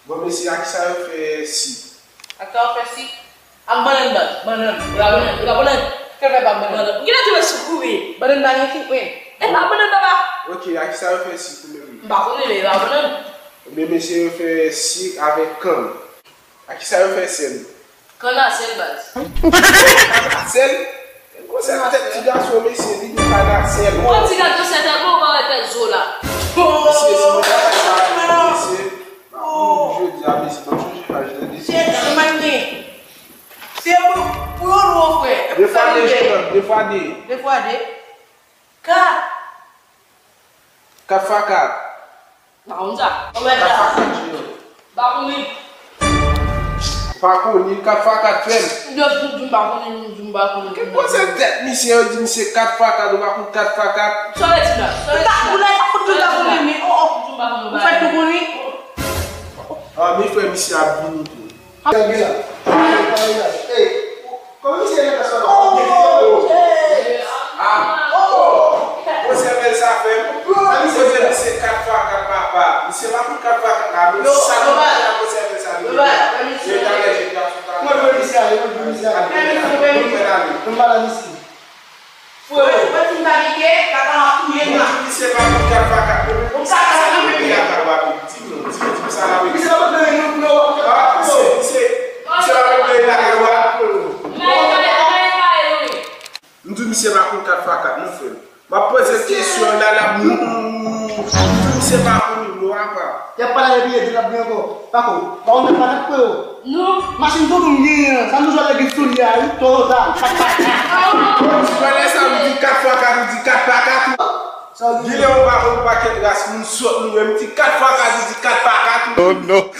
Bon, monsieur, à qui ça fait si? À qui ça fait si? À banan. La banan. Quel fait pas banan? Qui a tué secourir? Banan banan qui oui. Eh pas banan baba. Ok, à qui ça fait si pour me? Bah on est la banan. Mais monsieur fait si avec quand? À qui ça fait sel? Quand la sel base. Sel? Quoi ça tête petit garçon monsieur, il dit pas la sel. Quand petit garçon c'est un bon va tête zo là. Monsieur, je dis à monsieur, donc je vais dire. C'est magnifique. C'est pour l'eau frère. Deux fois des. 4. 4 fois 4. Bah on ça. On va là. Bah on est. Par contre, 4 fois 4 fait. Qu'est-ce que c'est tête, monsieur? On dit monsieur 4 fois 4, on va pour 4 fois 4. Ça va être là. Vous faites tout pour lui. Ah, mes frères, monsieur a bien tout. Comment c'est la personne? Você vê essa fé? Você vê se 4 fois 4 papa. Você vai por 4 fois 4. Você sabe você vê essa vida. Eu já vejo que a Não vou iniciar. Não vai lá nisso. Foi tu vai que tá com medo. Você vai por 4 fois 4. Você sabe que vai acabar com tipo. Você sabe que Você vai ganhar no você vai ganhar na água. Não tu me chama com 4 fois 4, não foi? Mas pose a question là, você vai comigo, apa? Ya para dia de la branco. Paco, onde para eu? Não. Mas em todo dia, quando já lhe estudiar toda. Você vai nessa de 4 fois 4, de 4 fois 4. Dis-le au paquet de gaz, nous sommes nous même 4 fois 4, de 4 fois 4. Oh non.